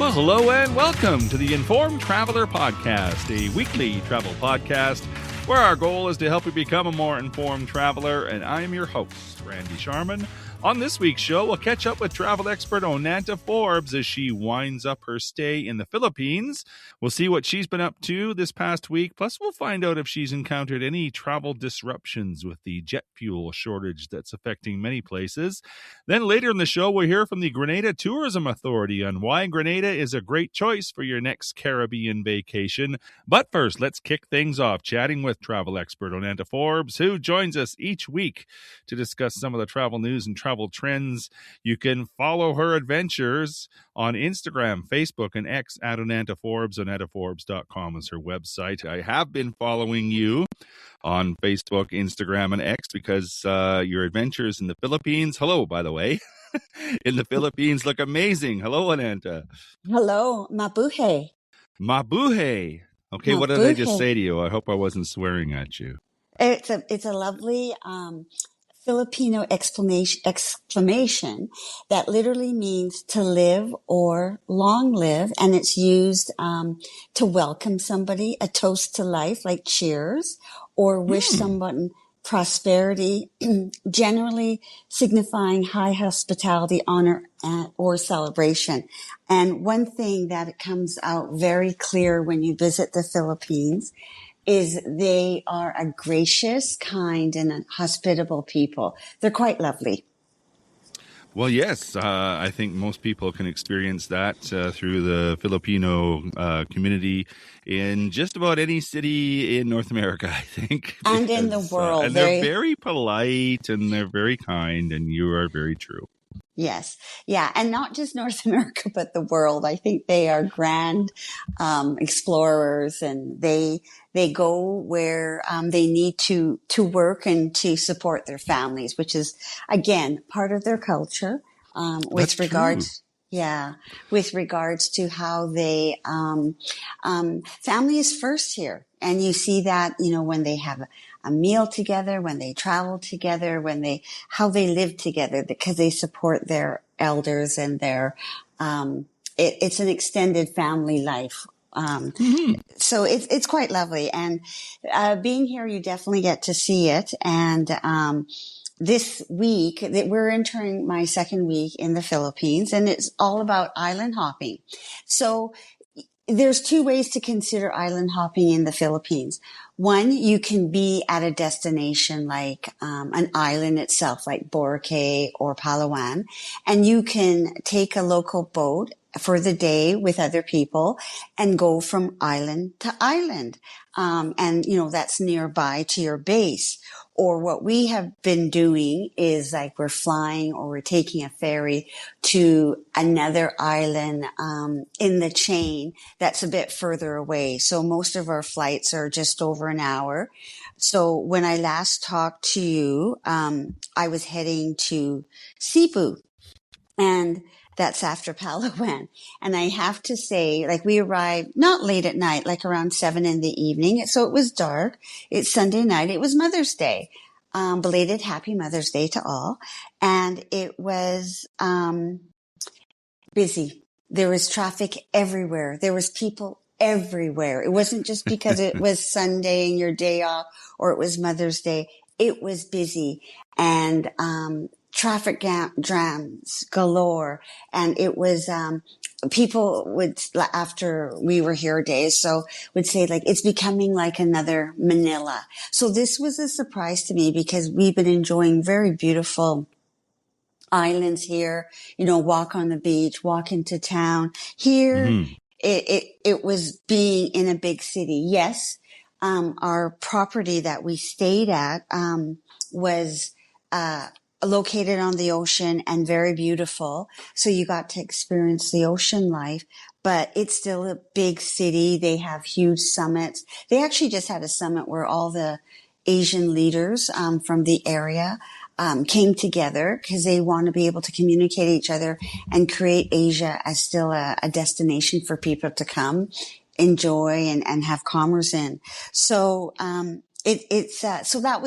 Well, hello and welcome to the Informed Traveler Podcast, a weekly travel podcast where our goal is to help you become a more informed traveler. And I am your host, Randy Sharman. On this week's show, we'll catch up with travel expert Onanta Forbes as she winds up her stay in the Philippines. We'll see what she's been up to this past week. Plus, we'll find out if she's encountered any travel disruptions with the jet fuel shortage that's affecting many places. Then later in the show, we'll hear from the Grenada Tourism Authority on why Grenada is a great choice for your next Caribbean vacation. But first, let's kick things off chatting with travel expert Onanta Forbes, who joins us each week to discuss some of the travel news and travel trends. You can follow her adventures on Instagram, Facebook, and X at Onanta Forbes. OnantaForbes.com is her website. I have been following you on Facebook, Instagram, and X because your adventures in the Philippines, hello, by the way, in the Philippines look amazing. Hello, Onanta. Hello, mabuhay. Mabuhay. Okay, Mabuhay. What did I just say to you? I hope I wasn't swearing at you. It's a lovely Filipino exclamation that literally means to live or long live, and it's used to welcome somebody, a toast to life, like cheers, or wish someone prosperity, generally signifying high hospitality, honor, or celebration. And one thing that it comes out very clear when you visit the Philippines is they are a gracious, kind, and hospitable people. They're quite lovely. Well, yes, I think most people can experience that through the Filipino community in just about any city in North America, I think. And in the world. And they're very polite and they're very kind, and you are very true. Yes. Yeah. And not just North America, but the world. I think they are grand explorers, and they go where they need to work and to support their families, which is, again, part of their culture with regards. Yeah, with regards to how they, family is first here. And you see that, when they have a meal together, when they travel together, how they live together, because they support their elders and their, it's an extended family life. So it's quite lovely. And, being here, you definitely get to see it. And, this week that we're entering my second week in the Philippines, and it's all about island hopping. So there's two ways to consider island hopping in the Philippines. One, you can be at a destination like an island itself, like Boracay or Palawan, and you can take a local boat for the day with other people and go from island to island. And that's nearby to your base. Or what we have been doing is like we're flying or we're taking a ferry to another island in the chain that's a bit further away. So most of our flights are just over an hour. So when I last talked to you, I was heading to Cebu, and that's after Palawan. And I have to say, like, we arrived not late at night, like around 7 in the evening. So it was dark. It's Sunday night. It was Mother's Day. Belated happy Mother's Day to all. And it was busy. There was traffic everywhere. There was people everywhere. It wasn't just because it was Sunday and your day off, or it was Mother's Day. It was busy. And traffic jams galore. And it was, people would, after we were here days, so would say like, it's becoming like another Manila. So this was a surprise to me because we've been enjoying very beautiful islands here, walk on the beach, walk into town. Here, it was being in a big city. Yes. Our property that we stayed at, was, located on the ocean and very beautiful. So you got to experience the ocean life, but it's still a big city. They have huge summits. They actually just had a summit where all the Asian leaders, from the area, came together because they want to be able to communicate each other and create Asia as still a destination for people to come enjoy and have commerce in. So, So that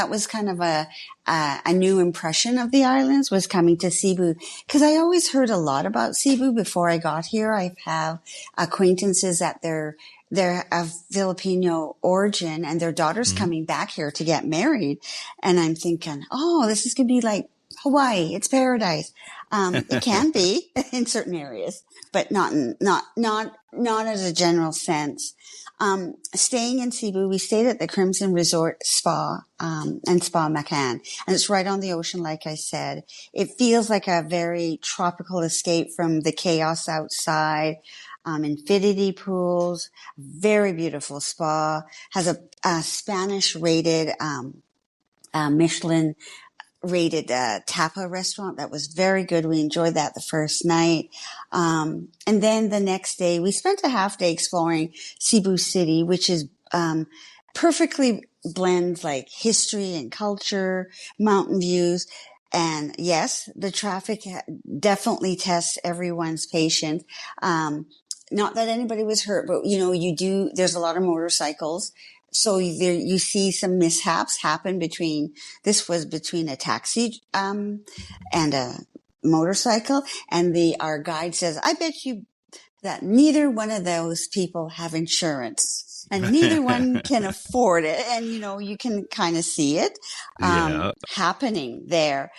was kind of a new impression of the islands, was coming to Cebu, because I always heard a lot about Cebu before I got here. I have acquaintances that they're of Filipino origin, and their daughter's Mm-hmm. coming back here to get married. And I'm thinking, oh, this is going to be like Hawaii. It's paradise. It can be in certain areas, but not as a general sense. Staying in Cebu, we stayed at the Crimson Resort Spa, and Spa Macan. And it's right on the ocean, like I said. It feels like a very tropical escape from the chaos outside. Infinity pools, very beautiful spa, has a Spanish rated, Michelin rated tapa restaurant that was very good. We enjoyed that the first night. And then the next day, we spent a half day exploring Cebu City, which is perfectly blends like history and culture, mountain views. And yes, the traffic definitely tests everyone's patience. Not that anybody was hurt, but there's a lot of motorcycles. So there, you see some mishaps happen this was between a taxi, and a motorcycle. And our guide says, I bet you that neither one of those people have insurance and neither one can afford it. And, you can kind of see it, Yeah. happening there.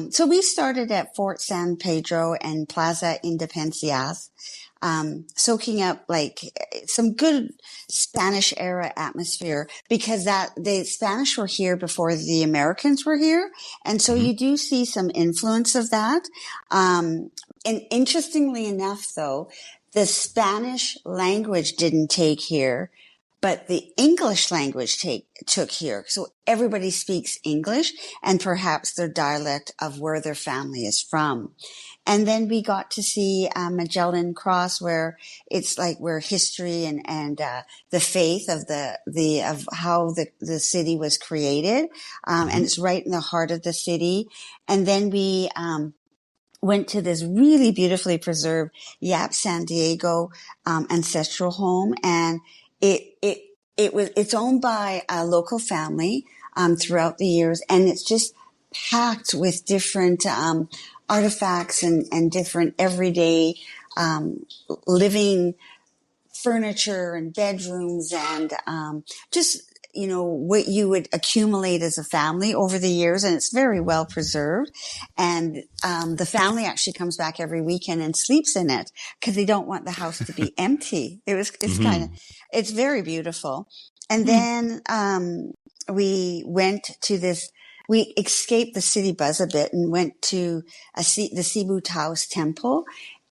So we started at Fort San Pedro and Plaza Independencias, soaking up like some good Spanish era atmosphere, because the Spanish were here before the Americans were here. And so you do see some influence of that. And interestingly enough, though, the Spanish language didn't take here, but the English language took here. So everybody speaks English and perhaps their dialect of where their family is from. And then we got to see Magellan Cross, where it's like where history and the faith of of how the city was created, and it's right in the heart of the city. And then we went to this really beautifully preserved Yap San Diego ancestral home, and it's owned by a local family throughout the years, and it's just packed with different artifacts and different everyday living furniture and bedrooms and just what you would accumulate as a family over the years, and it's very well preserved. And the family actually comes back every weekend and sleeps in it because they don't want the house to be empty. It's very beautiful. And then we went to this. We escaped the city buzz a bit and went to the Cebu Taoist Temple,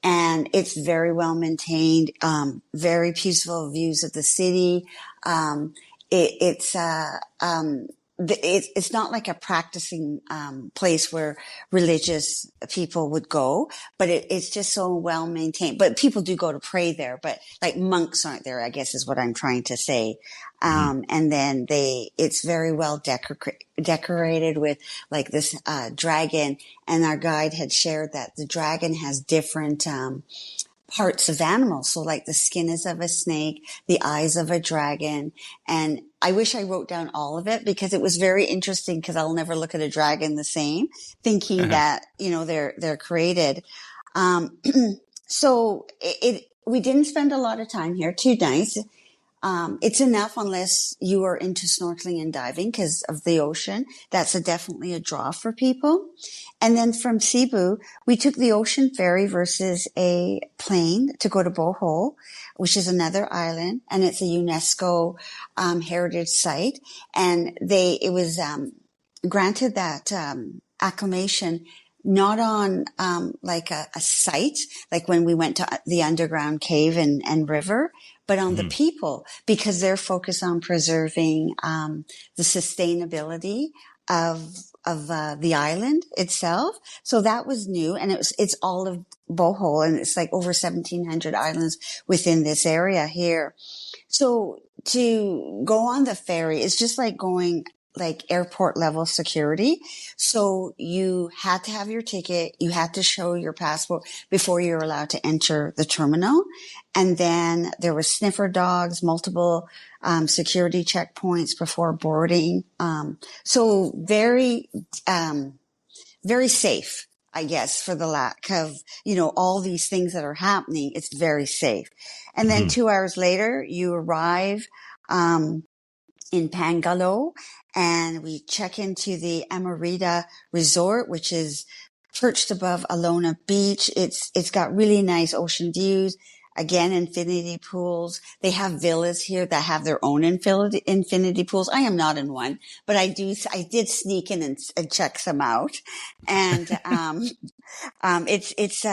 and it's very well maintained, very peaceful views of the city. It's not like a practicing place where religious people would go, but it's just so well maintained. But people do go to pray there, but like monks aren't there, I guess is what I'm trying to say. And then it's very well decorated with like this dragon, and our guide had shared that the dragon has different parts of animals. So like the skin is of a snake, the eyes of a dragon. And I wish I wrote down all of it because it was very interesting, because I'll never look at a dragon the same, thinking that, they're created. So we didn't spend a lot of time here, 2 nights. It's enough unless you are into snorkeling and diving because of the ocean. That's definitely a draw for people. And then from Cebu, we took the ocean ferry versus a plane to go to Bohol, which is another island, and it's a UNESCO heritage site. And it was granted that acclamation not on like a site, like when we went to the underground cave and river, but on the people, because they're focused on preserving the sustainability of the island itself. So that was new, and it's all of Bohol, and it's like over 1,700 islands within this area here. So to go on the ferry, it's just like going like airport level security. So you had to have your ticket. You had to show your passport before you're allowed to enter the terminal. And then there were sniffer dogs, multiple security checkpoints before boarding. So very safe, I guess, for the lack of, all these things that are happening. It's very safe. And then 2 hours later, you arrive, in Pangalo, and we check into the Amarita Resort, which is perched above Alona Beach. It's got really nice ocean views. Again, infinity pools. They have villas here that have their own infinity pools. I am not in one, but I did sneak in and check some out. And, it's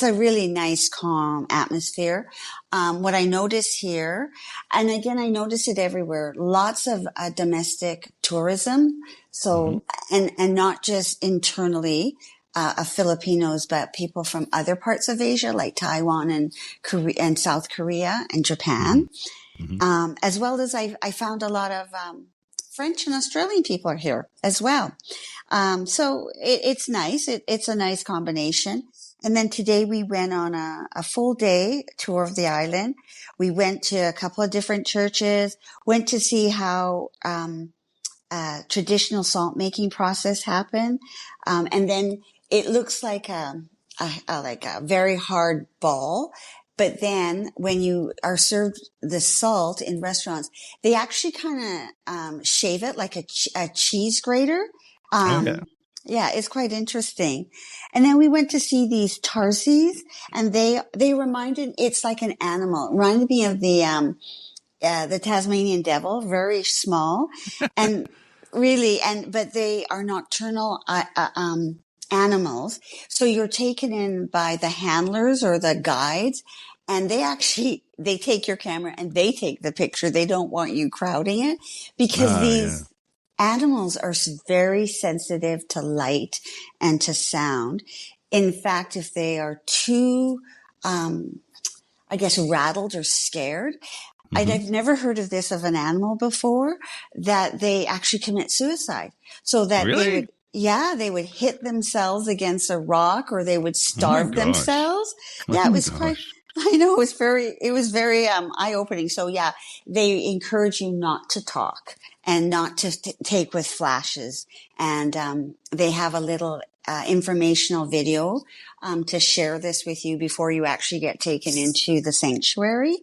a really nice, calm atmosphere. What I notice here, and again, I notice it everywhere, lots of domestic tourism. So, and not just internally, of Filipinos, but people from other parts of Asia, like Taiwan and Korea and South Korea and Japan. As well as I found a lot of, French and Australian people are here as well. So it's nice. It's a nice combination. And then today we went on a full day tour of the island. We went to a couple of different churches, went to see how, traditional salt making process happened. And then it looks like a very hard ball. But then when you are served the salt in restaurants, they actually kind of shave it like a cheese grater. Yeah, it's quite interesting. And then we went to see these tarsies, and they reminded, it's like an animal. It reminded me of the Tasmanian devil, very small, and really, but they are nocturnal animals. So you're taken in by the handlers or the guides, and they take your camera and they take the picture. They don't want you crowding it, because these animals are very sensitive to light and to sound. In fact, if they are too, I guess, rattled or scared, I've never heard of this of an animal before, that they actually commit suicide. So that they would hit themselves against a rock, or they would starve themselves. Yeah, it was quite, I know, it was very eye-opening. So yeah, they encourage you not to talk and not to take with flashes. And they have a little informational video to share this with you before you actually get taken into the sanctuary.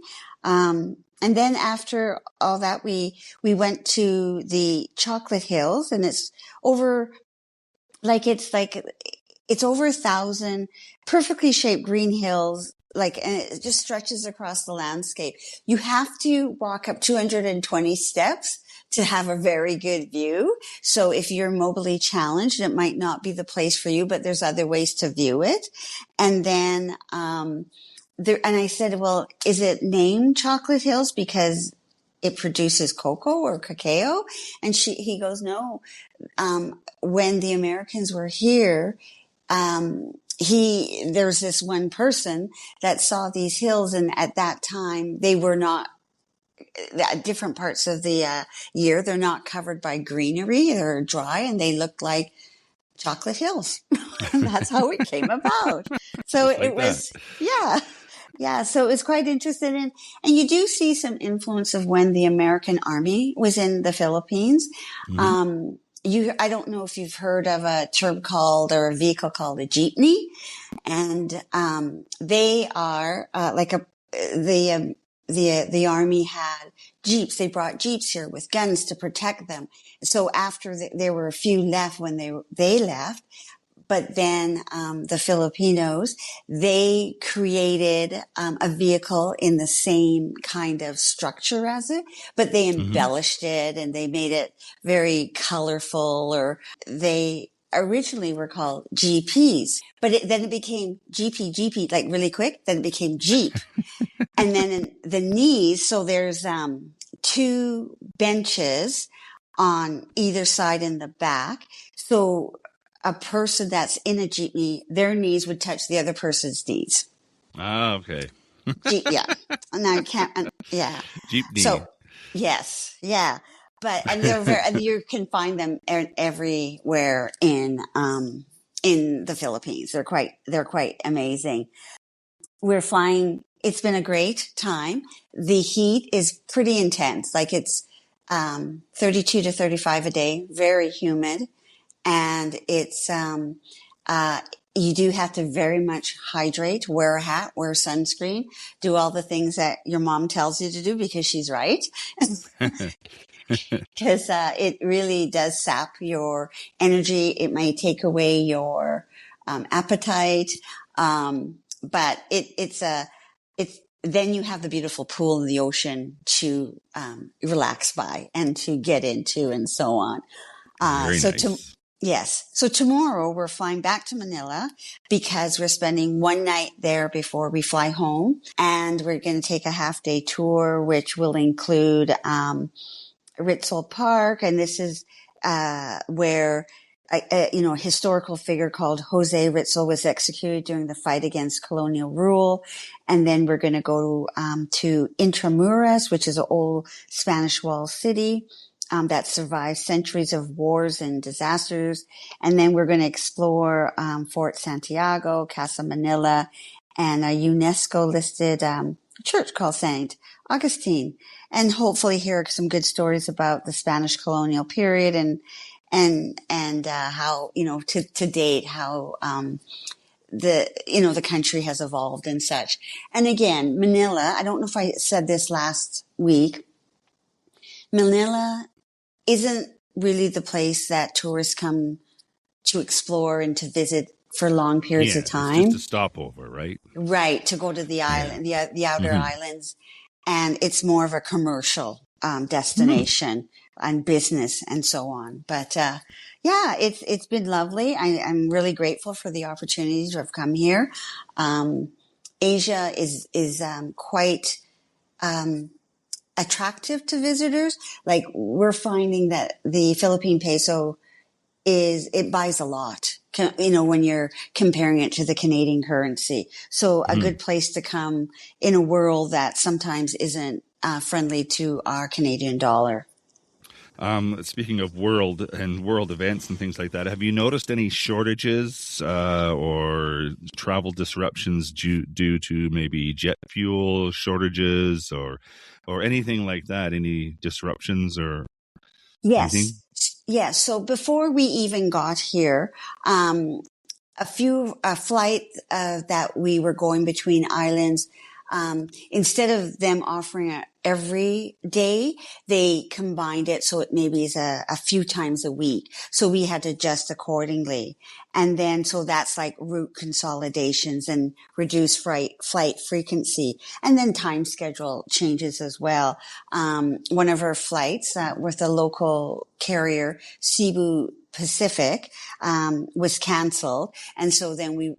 And then after all that, we went to the Chocolate Hills, and it's over 1,000 perfectly shaped green hills, and it just stretches across the landscape. You have to walk up 220 steps to have a very good view. So if you're mobilely challenged, it might not be the place for you, but there's other ways to view it. And then, and I said, well, is it named Chocolate Hills because it produces cocoa or cacao? And he goes, no. When the Americans were here, there's this one person that saw these hills, and at that time they were not, at different parts of the year, they're not covered by greenery, they're dry, and they looked like chocolate hills. And that's how it came about. So it was, yeah. So it was quite interesting. And you do see some influence of when the American Army was in the Philippines. I don't know if you've heard of a term called, or a vehicle called, a jeepney. And, they are, the army had jeeps. They brought jeeps here with guns to protect them. So after there were a few left when they left, but then, the Filipinos, they created, a vehicle in the same kind of structure as it, but they embellished it and they made it very colorful, or they originally were called GPs, but then it became GP, like really quick. Then it became Jeep. And then in the knees, so there's, 2 benches on either side in the back. So a person that's in a jeepney, their knees would touch the other person's knees. Ah, okay. Yeah. And I can't, yeah. Jeepney. So, yes. Yeah. and they're very, and you can find them everywhere in the Philippines. They're quite amazing. We're flying. It's been a great time. The heat is pretty intense. Like it's 32 to 35 a day, very humid. And it's, you do have to very much hydrate, wear a hat, wear sunscreen, do all the things that your mom tells you to do because she's right. Because it really does sap your energy. It may take away your appetite. But it's then you have the beautiful pool in the ocean to relax by and to get into and so on. Very nice. Yes. So tomorrow we're flying back to Manila because we're spending one night there before we fly home. And we're going to take a half-day tour, which will include Ritzel Park. And this is where a historical figure called Jose Ritzel was executed during the fight against colonial rule. And then we're going to go to Intramuras, which is an old Spanish wall city that survived centuries of wars and disasters. And then we're going to explore Fort Santiago, Casa Manila, and a UNESCO-listed church called Saint Augustine, and hopefully hear some good stories about the Spanish colonial period and how, to date, how the country has evolved and such. And again, Manila, I don't know if I said this last week, Manila isn't really the place that tourists come to explore and to visit for long periods of time. It's just a stopover, right? Right, to go to the island, the outer islands. And it's more of a commercial destination and business and so on. But it's been lovely. I'm really grateful for the opportunity to have come here. Asia is quite attractive to visitors. Like we're finding that the Philippine peso it buys a lot, when you're comparing it to the Canadian currency. So a good place to come in a world that sometimes isn't friendly to our Canadian dollar. Speaking of world events and things like that, have you noticed any shortages or travel disruptions due to maybe jet fuel shortages or anything like that? Any disruptions or anything? Yes. So before we even got here, a flight that we were going between islands, instead of them offering it every day, they combined it so it maybe is a few times a week. So we had to adjust accordingly. And then, so that's like route consolidations and reduced flight frequency. And then time schedule changes as well. One of our flights with a local carrier, Cebu Pacific, was canceled. And so then we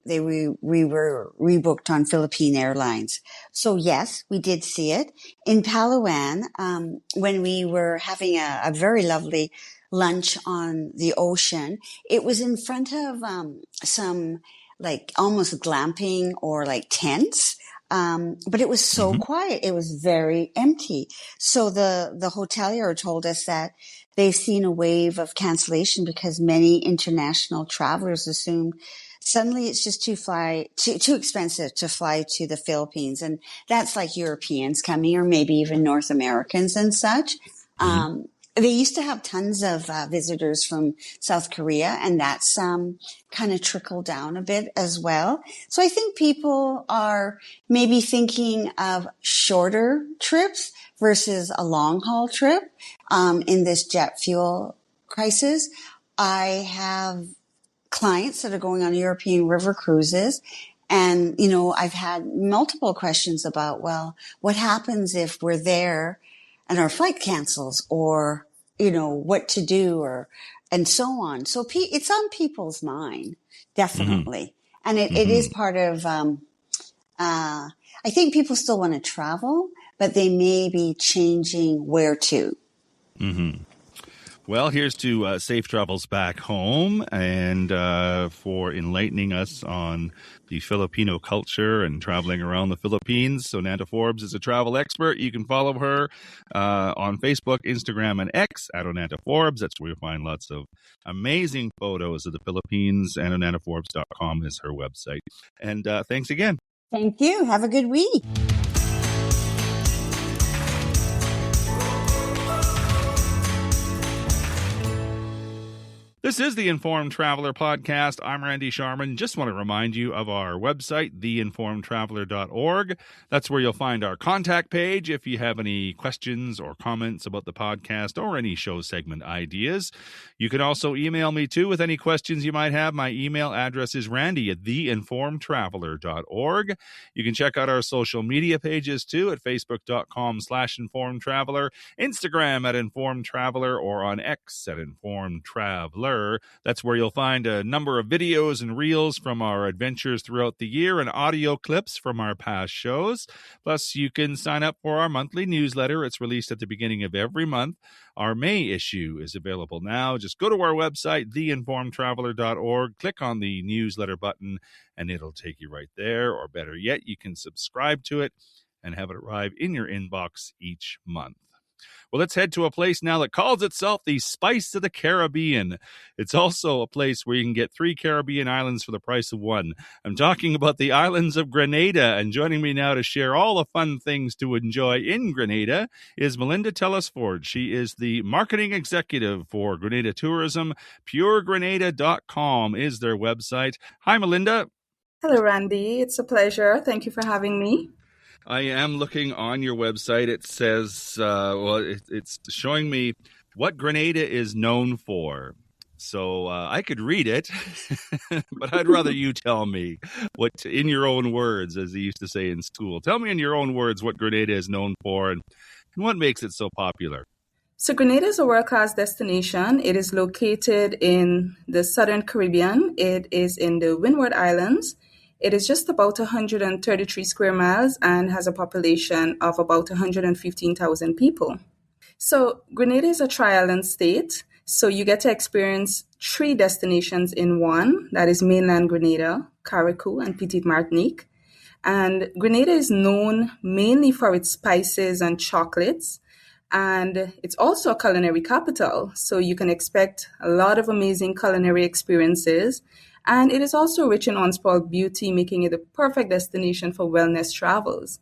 were rebooked on Philippine Airlines. So yes, we did see it. In Palawan, when we were having a very lovely lunch on the ocean, it was in front of some like almost glamping or like tents. But it was so quiet. It was very empty. So the hotelier told us that they've seen a wave of cancellation because many international travelers assumed suddenly it's just too expensive to fly to the Philippines. And that's like Europeans coming or maybe even North Americans and such. They used to have tons of visitors from South Korea, and that's kind of trickled down a bit as well. So I think people are maybe thinking of shorter trips versus a long haul trip in this jet fuel crisis. I have clients that are going on European river cruises. And, I've had multiple questions about, well, what happens if we're there and our flight cancels or, what to do and so on. So it's on people's mind, definitely. And it is part of, I think people still want to travel, but they may be changing where to. Well, here's to safe travels back home and for enlightening us on the Filipino culture and traveling around the Philippines. So Onanta Forbes is a travel expert. You can follow her on Facebook, Instagram, and X at Onanta Forbes. That's where you'll find lots of amazing photos of the Philippines, and OnantaForbes.com is her website. And thanks again. Thank you. Have a good week. This is the Informed Traveler Podcast. I'm Randy Sharman. Just want to remind you of our website, theinformedtraveler.org. That's where you'll find our contact page if you have any questions or comments about the podcast or any show segment ideas. You can also email me too with any questions you might have. My email address is randy@theinformedtraveler.org. You can check out our social media pages too at facebook.com/informedtraveler, Instagram at informedtraveler, or on X at informedtraveler. That's where you'll find a number of videos and reels from our adventures throughout the year and audio clips from our past shows. Plus, you can sign up for our monthly newsletter. It's released at the beginning of every month. Our May issue is available now. Just go to our website, theinformedtraveler.org, click on the newsletter button, and it'll take you right there. Or better yet, you can subscribe to it and have it arrive in your inbox each month. Well, let's head to a place now that calls itself the Spice of the Caribbean. It's also a place where you can get 3 Caribbean islands for the price of 1. I'm talking about the islands of Grenada, and joining me now to share all the fun things to enjoy in Grenada is Melinda Telesford. She is the marketing executive for Grenada Tourism. PureGrenada.com is their website. Hi, Melinda. Hello, Randy. It's a pleasure. Thank you for having me. I am looking on your website. It says, it's showing me what Grenada is known for. So I could read it, but I'd rather you tell me what, in your own words, as they used to say in school. Tell me in your own words what Grenada is known for and what makes it so popular. So Grenada is a world-class destination. It is located in the Southern Caribbean. It is in the Windward Islands. It is just about 133 square miles and has a population of about 115,000 people. So Grenada is a tri-island state. So you get to experience 3 destinations in one. That is mainland Grenada, Carriacou, and Petite Martinique. And Grenada is known mainly for its spices and chocolates. And it's also a culinary capital. So you can expect a lot of amazing culinary experiences. And it is also rich in unspoiled beauty, making it a perfect destination for wellness travels.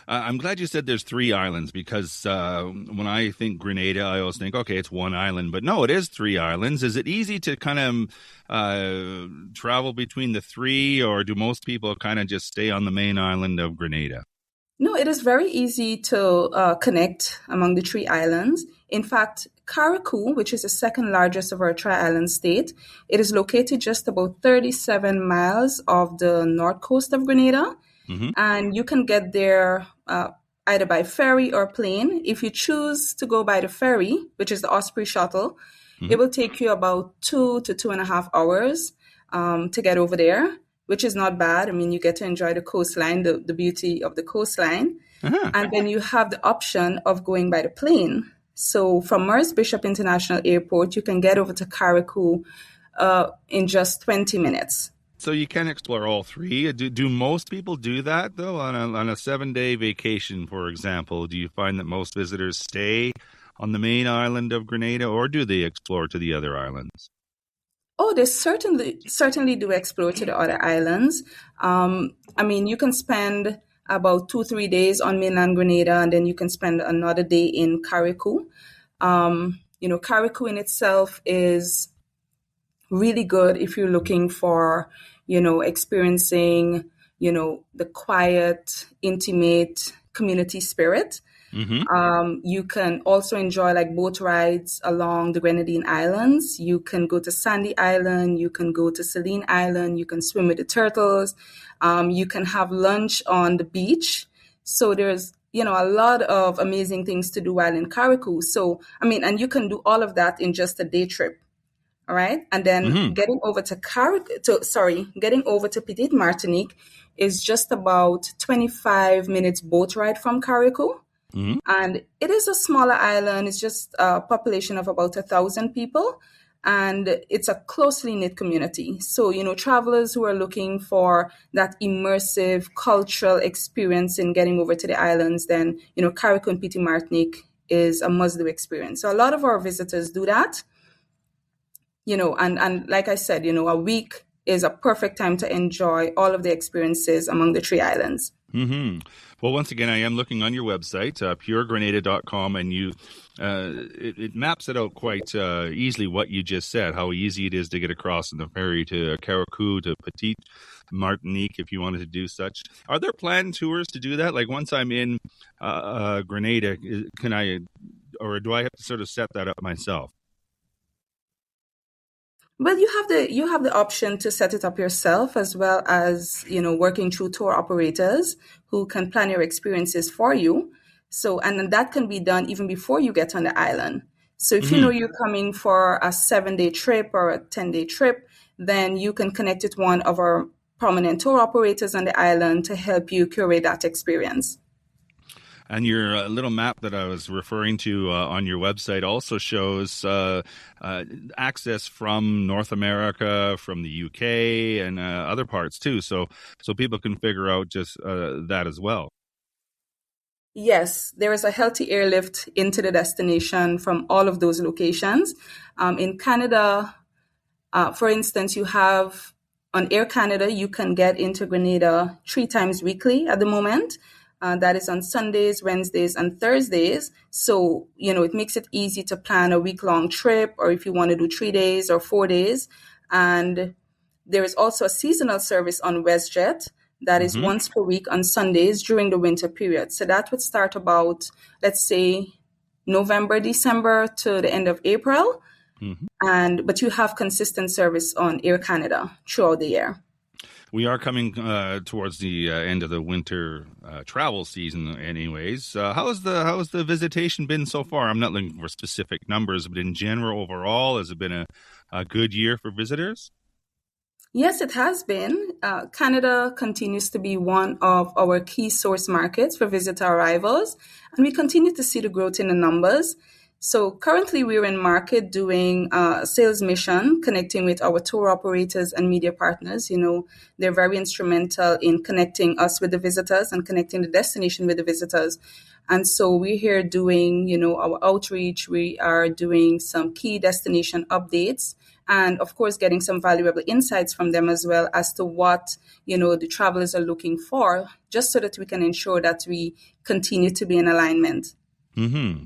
I'm glad you said there's 3 islands because when I think Grenada, I always think, okay, it's 1 island. But no, it is 3 islands. Is it easy to kind of travel between the 3, or do most people kind of just stay on the main island of Grenada? No, it is very easy to connect among the 3 islands. In fact, Carriacou, which is the second largest of our tri-island state, it is located just about 37 miles off the north coast of Grenada. Mm-hmm. And you can get there either by ferry or plane. If you choose to go by the ferry, which is the Osprey shuttle, mm-hmm. It will take you about 2 to 2.5 hours to get over there, which is not bad. I mean, you get to enjoy the coastline, the beauty of the coastline. Uh-huh. And then you have the option of going by the plane. So from Maurice Bishop International Airport, you can get over to Carriacou in just 20 minutes. So you can explore all 3. Do most people do that, though, on a 7-day vacation, for example? Do you find that most visitors stay on the main island of Grenada, or do they explore to the other islands? Oh, they certainly do explore to the other islands. I mean, you can spend about 2-3 days on mainland Grenada, and then you can spend another day in Carriacou. Carriacou in itself is really good if you're looking for, experiencing, the quiet, intimate community spirit. Mm-hmm. You can also enjoy boat rides along the Grenadine Islands. You can go to Sandy Island. You can go to Celine Island. You can swim with the turtles. You can have lunch on the beach. So there's, a lot of amazing things to do while in Carriacou. So, and you can do all of that in just a day trip. All right. And then mm-hmm. getting over to Petite Martinique is just about 25 minutes boat ride from Carriacou. Mhm. And it is a smaller island. It's just a population of about 1,000 people. And it's a closely knit community. So, travelers who are looking for that immersive cultural experience in getting over to the islands, then, Carriacou Petit Martinique is a must-do experience. So a lot of our visitors do that, and like I said, a week is a perfect time to enjoy all of the experiences among the three islands. Mm-hmm. Well, once again, I am looking on your website, puregrenada.com, and it maps it out quite easily what you just said, how easy it is to get across in the ferry to Carriacou, to Petite Martinique, if you wanted to do such. Are there planned tours to do that? Like once I'm in Grenada, can I, or do I have to sort of set that up myself? Well, you have the option to set it up yourself, as well as, working through tour operators who can plan your experiences for you. So, and then that can be done even before you get on the island. So if you know you're coming for a 7-day trip or a 10-day trip, then you can connect with one of our prominent tour operators on the island to help you curate that experience. And your little map that I was referring to on your website also shows access from North America, from the UK, and other parts too. So people can figure out just that as well. Yes, there is a healthy airlift into the destination from all of those locations. In Canada, for instance, you have on Air Canada, you can get into Grenada 3 times weekly at the moment. That is on Sundays, Wednesdays, and Thursdays. So, it makes it easy to plan a week-long trip, or if you want to do 3 days or 4 days. And there is also a seasonal service on WestJet that is once per week on Sundays during the winter period. So that would start about, let's say, November, December to the end of April. But you have consistent service on Air Canada throughout the year. We are coming towards the end of the winter travel season anyways. How has the visitation been so far? I'm not looking for specific numbers, but in general, overall, has it been a good year for visitors? Yes, it has been. Canada continues to be one of our key source markets for visitor arrivals, and we continue to see the growth in the numbers. So currently we're in market doing a sales mission, connecting with our tour operators and media partners. They're very instrumental in connecting us with the visitors and connecting the destination with the visitors. And so we're here doing, our outreach. We are doing some key destination updates and, of course, getting some valuable insights from them as well as to what, the travelers are looking for, just so that we can ensure that we continue to be in alignment. Mm-hmm.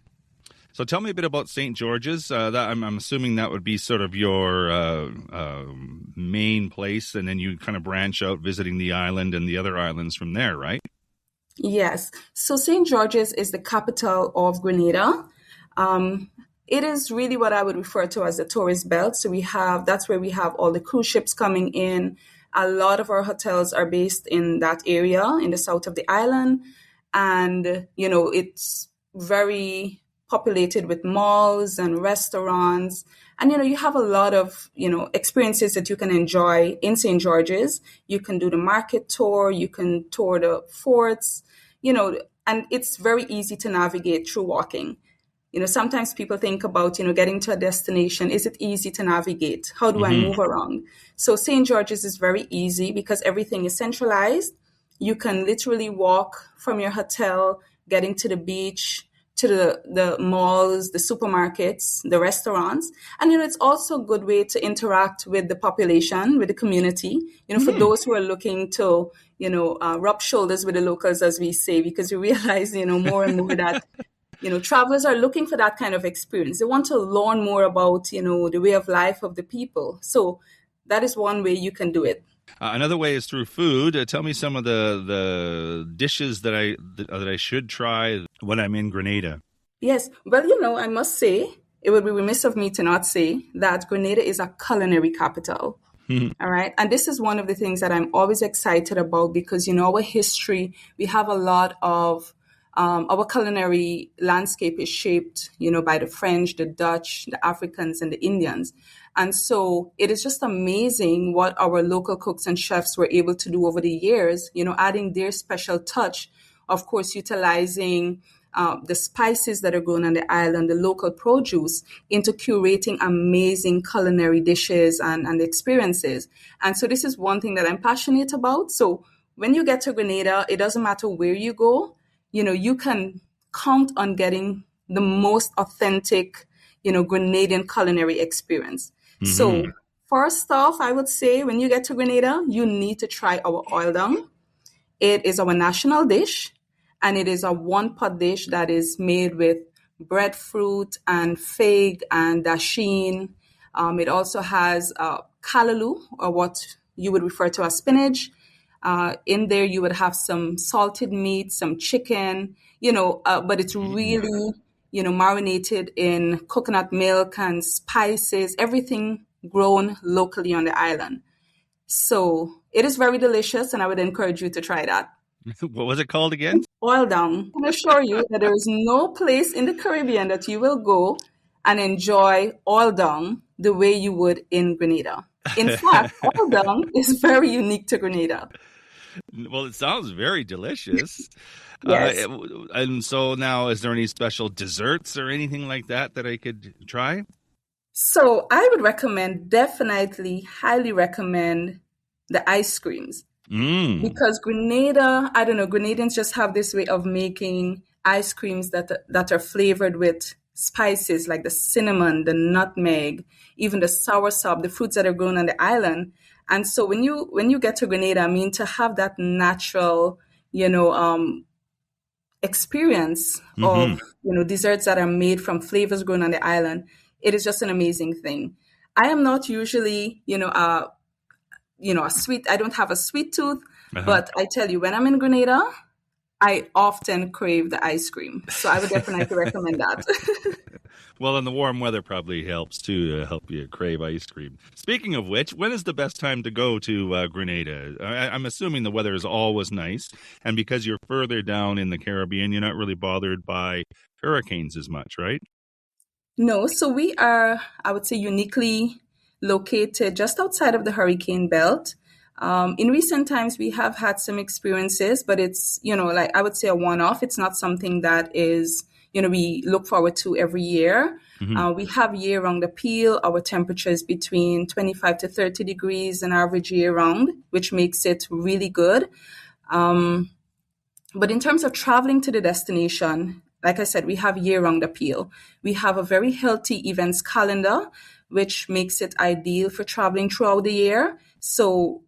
So tell me a bit about St. George's. That I'm assuming that would be sort of your main place, and then you kind of branch out visiting the island and the other islands from there, right? Yes. So St. George's is the capital of Grenada. It is really what I would refer to as the tourist belt. So that's where we have all the cruise ships coming in. A lot of our hotels are based in that area in the south of the island. And, it's very populated with malls and restaurants. And, you have a lot of, experiences that you can enjoy in St. George's. You can do the market tour, you can tour the forts, and it's very easy to navigate through walking. Sometimes people think about, getting to a destination. Is it easy to navigate? How do I move around? So St. George's is very easy because everything is centralized. You can literally walk from your hotel, getting to the beach, to the malls, the supermarkets, the restaurants. And, it's also a good way to interact with the population, with the community, for those who are looking to, rub shoulders with the locals, as we say, because we realize, more and more that, travelers are looking for that kind of experience. They want to learn more about, the way of life of the people. So that is one way you can do it. Another way is through food. Tell me some of the dishes that I should try when I'm in Grenada. Yes. Well, I must say, it would be remiss of me to not say that Grenada is a culinary capital. All right. And this is one of the things that I'm always excited about because, our history, we have a lot of our culinary landscape is shaped, by the French, the Dutch, the Africans, and the Indians. And so it is just amazing what our local cooks and chefs were able to do over the years, adding their special touch, of course, utilizing the spices that are grown on the island, the local produce, into curating amazing culinary dishes and experiences. And so this is one thing that I'm passionate about. So when you get to Grenada, it doesn't matter where you go, you can count on getting the most authentic, Grenadian culinary experience. Mm-hmm. So first off, I would say when you get to Grenada, you need to try our oil dung. It is our national dish, and it is a one-pot dish that is made with breadfruit and fig and dasheen. It also has callaloo, or what you would refer to as spinach. In there, you would have some salted meat, some chicken, but it's really, marinated in coconut milk and spices, everything grown locally on the island. So it is very delicious, and I would encourage you to try that. What was it called again? Oil dung. I can assure you that there is no place in the Caribbean that you will go and enjoy oil dung the way you would in Grenada. In fact, oil dung is very unique to Grenada. Well, it sounds very delicious. Yes. And so now, is there any special desserts or anything like that I could try? So I would definitely highly recommend the ice creams. Because Grenadians just have this way of making ice creams that are flavored with spices like the cinnamon, the nutmeg, even the soursop, the fruits that are grown on the island. And so when you get to Grenada, to have that natural, experience of, desserts that are made from flavors grown on the island, it is just an amazing thing. I am not usually, a sweet, I don't have a sweet tooth, but I tell you, when I'm in Grenada, I often crave the ice cream. So I would definitely recommend that. Well, and the warm weather probably helps too, to help you crave ice cream. Speaking of which, when is the best time to go to Grenada? I'm assuming the weather is always nice. And because you're further down in the Caribbean, you're not really bothered by hurricanes as much, right? No, so we are, I would say, uniquely located just outside of the hurricane belt. In recent times, we have had some experiences, but it's, like I would say a one-off. It's not something that is, we look forward to every year. We have year-round appeal. Our temperature is between 25 to 30 degrees an average year-round, which makes it really good. But in terms of traveling to the destination, like I said, we have year-round appeal. We have a very healthy events calendar, which makes it ideal for traveling throughout the year. So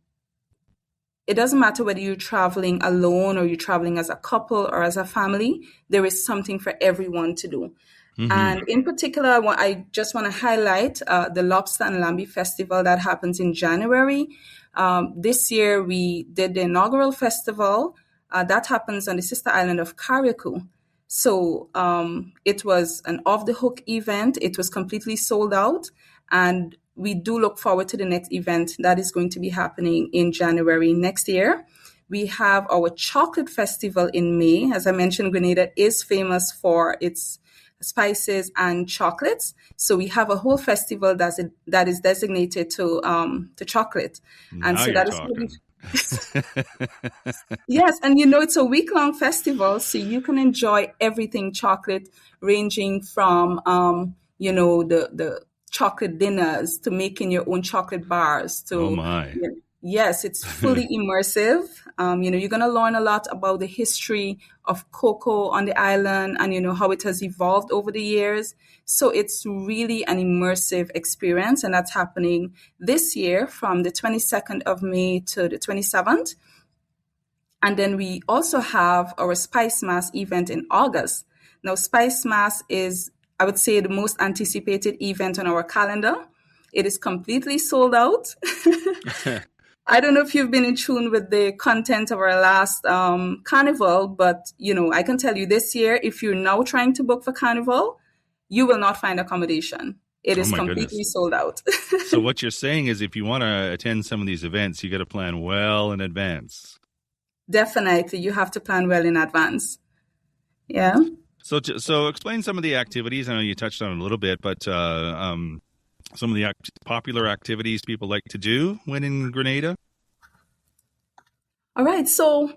it doesn't matter whether you're traveling alone or you're traveling as a couple or as a family, there is something for everyone to do. And in particular, I just want to highlight the Lobster and Lambi Festival that happens in January. This year, we did the inaugural festival. That happens on the sister island of Carriacou. So it was an off-the-hook event. It was completely sold out. And we do look forward to the next event that is going to be happening in January next year. We have our chocolate festival in May. As I mentioned, Grenada is famous for its spices and chocolates. So we have a whole festival that is designated to chocolate. And Now so you're that talking. Yes, and it's a week-long festival, so you can enjoy everything chocolate, ranging from the chocolate dinners to making your own chocolate bars. To Oh my. Yes, it's fully immersive. You're going to learn a lot about the history of cocoa on the island and, how it has evolved over the years. So it's really an immersive experience. And that's happening this year from the 22nd of May to the 27th. And then we also have our Spice Mass event in August. Now, Spice Mass is, I would say, the most anticipated event on our calendar. It is completely sold out. I don't know if you've been in tune with the content of our last carnival, but, I can tell you this year, if you're now trying to book for carnival, you will not find accommodation. It is completely sold out. So what you're saying is if you want to attend some of these events, you got to plan well in advance. Definitely. You have to plan well in advance. Yeah. So explain some of the activities. I know you touched on it a little bit, but some of the popular activities people like to do when in Grenada? All right. So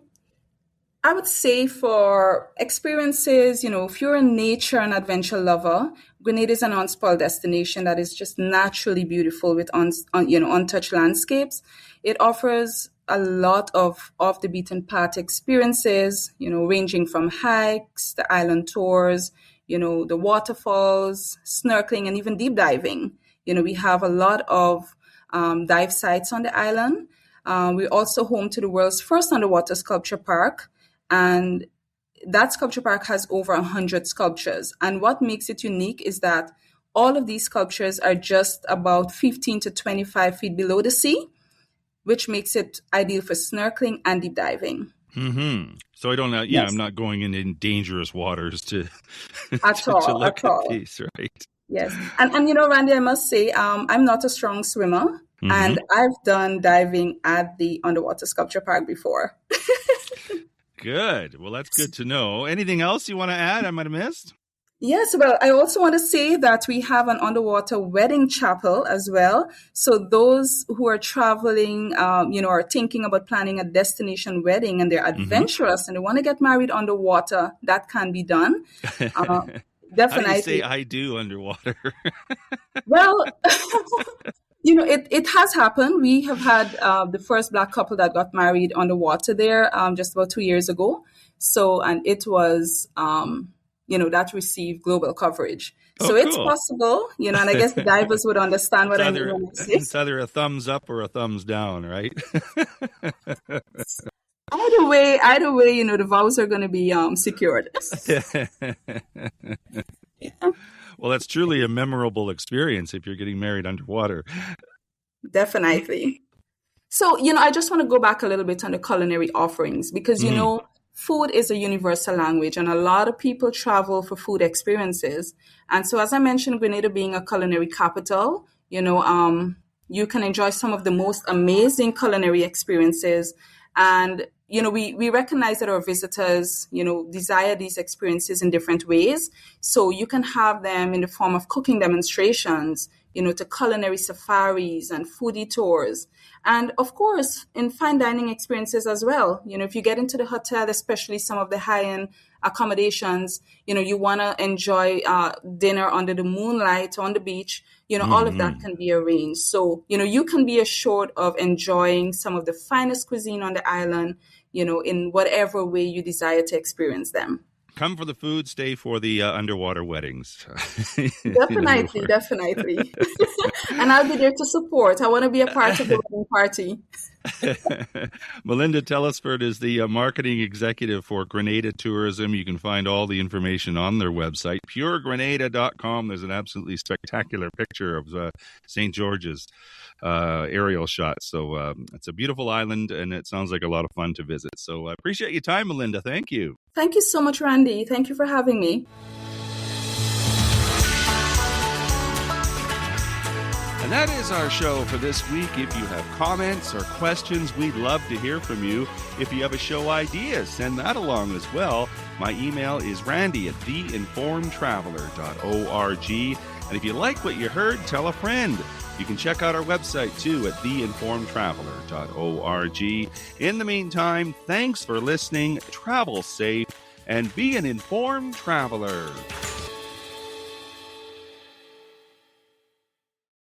I would say for experiences, if you're a nature and adventure lover, Grenada is an unspoiled destination that is just naturally beautiful with untouched landscapes. It offers a lot of off the beaten path experiences, ranging from hikes, the island tours, the waterfalls, snorkeling, and even deep diving. We have a lot of dive sites on the island. We're also home to the world's first underwater sculpture park. And that sculpture park has over 100 sculptures. And what makes it unique is that all of these sculptures are just about 15 to 25 feet below the sea, which makes it ideal for snorkeling and deep diving. Mm-hmm. So I don't know. Yeah, yes. I'm not going in dangerous waters to look at these, right? Yes. And Randy, I must say, I'm not a strong swimmer. Mm-hmm. And I've done diving at the underwater sculpture park before. Good. Well, that's good to know. Anything else you want to add I might have missed? Yes, well, I also want to say that we have an underwater wedding chapel as well. So those who are traveling, are thinking about planning a destination wedding and they're adventurous and they want to get married underwater, that can be done. Definitely. How do you say I do underwater? Well, it has happened. We have had the first Black couple that got married underwater there just about 2 years ago. So, and it was, that received global coverage. So cool. It's possible, and I guess the divers would understand what I mean when I say. It's either a thumbs up or a thumbs down, right? Either way, the vows are going to be secured. Yeah. Well, that's truly a memorable experience if you're getting married underwater. Definitely. So, I just want to go back a little bit on the culinary offerings because, food is a universal language and a lot of people travel for food experiences. And so, as I mentioned, Grenada being a culinary capital, you can enjoy some of the most amazing culinary experiences. And we recognize that our visitors, desire these experiences in different ways. So you can have them in the form of cooking demonstrations, to culinary safaris and foodie tours. And of course, in fine dining experiences as well. If you get into the hotel, especially some of the high-end accommodations, you want to enjoy dinner under the moonlight on the beach, all of that can be arranged. So, you can be assured of enjoying some of the finest cuisine on the island, in whatever way you desire to experience them. Come for the food, stay for the underwater weddings. Definitely. And I'll be there to support. I want to be a part of the wedding party. Melinda Telesford is the marketing executive for Grenada Tourism. You can find all the information on their website, puregrenada.com. There's an absolutely spectacular picture of St. George's aerial shot. So it's a beautiful island, and it sounds like a lot of fun to visit. So I appreciate your time, Melinda. Thank you. Thank you so much, Randy. Thank you for having me. And that is our show for this week. If you have comments or questions, we'd love to hear from you. If you have a show idea, send that along as well. My email is randy@theinformedtraveler.org. And if you like what you heard, tell a friend. You can check out our website too at theinformedtraveler.org. In the meantime, thanks for listening, travel safe, and be an informed traveler.